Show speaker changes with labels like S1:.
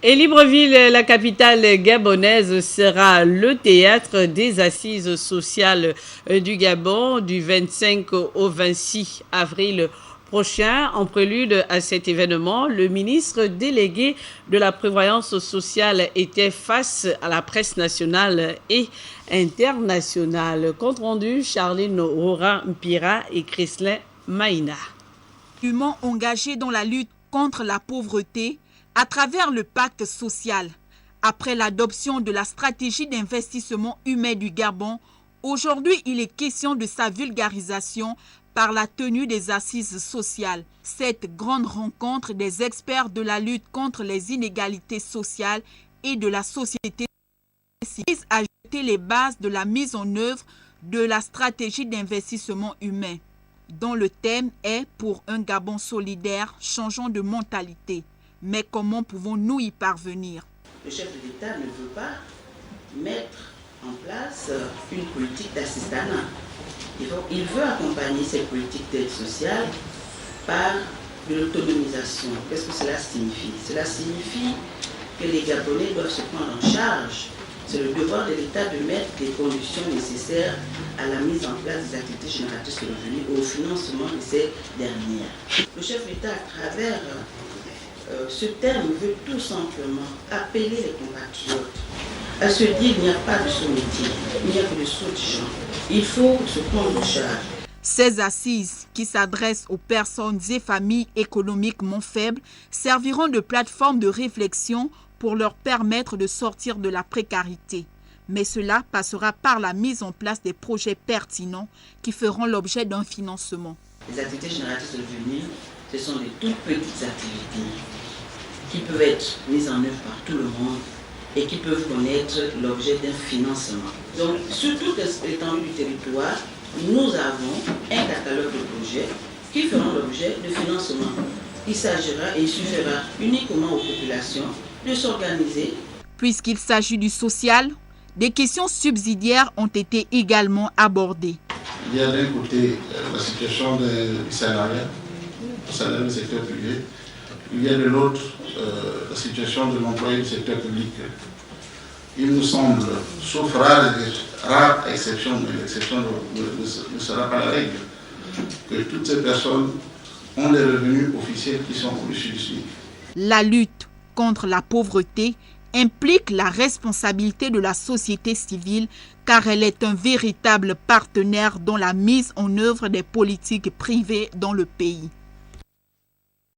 S1: Et Libreville, la capitale gabonaise, sera le théâtre des assises sociales du Gabon du 25 au 26 avril prochain. En prélude à cet événement, le ministre délégué de la prévoyance sociale était face à la presse nationale et internationale. Compte rendu, Charline Aura-Mpira et Chrislin Maïna.
S2: Engagé dans la lutte contre la pauvreté, à travers le pacte social, après l'adoption de la stratégie d'investissement humain du Gabon, aujourd'hui il est question de sa vulgarisation par la tenue des assises sociales. Cette grande rencontre des experts de la lutte contre les inégalités sociales et de la société vise à jeter les bases de la mise en œuvre de la stratégie d'investissement humain, dont le thème est « Pour un Gabon solidaire, changeons de mentalité ». Mais comment pouvons-nous y parvenir?
S3: Le chef de l'État ne veut pas mettre en place une politique d'assistanat. Il veut accompagner cette politique d'aide sociale par de l'autonomisation. Qu'est-ce que cela signifie? Cela signifie que les Gabonais doivent se prendre en charge. C'est le devoir de l'État de mettre les conditions nécessaires à la mise en place des activités génératrices de revenus et au financement de ces dernières. Le chef de l'État, à travers ce terme, veut tout simplement appeler les compatriotes à se dire qu'il n'y a pas de sous-métier, il n'y a que de sous-gens. Il faut se prendre en charge.
S2: Ces assises, qui s'adressent aux personnes et familles économiquement faibles, serviront de plateforme de réflexion pour leur permettre de sortir de la précarité. Mais cela passera par la mise en place des projets pertinents qui feront l'objet d'un financement.
S3: Les activités génératrices de revenus, ce sont des toutes petites activités qui peuvent être mises en œuvre par tout le monde et qui peuvent connaître l'objet d'un financement. Donc, sur toute l'étendue du territoire, nous avons un catalogue de projets qui feront l'objet de financement. Il s'agira et il suffira uniquement aux populations de s'organiser.
S2: Puisqu'il s'agit du social, des questions subsidiaires ont été également abordées.
S4: Il y a d'un côté la situation du salariat du secteur privé. Il y a de l'autre la situation de l'employé du secteur public. Il nous semble, sauf rare exception, mais l'exception ne sera pas la règle, que toutes ces personnes ont des revenus officiels qui sont au-dessus du SMIC.
S2: La lutte contre la pauvreté implique la responsabilité de la société civile car elle est un véritable partenaire dans la mise en œuvre des politiques privées dans le pays.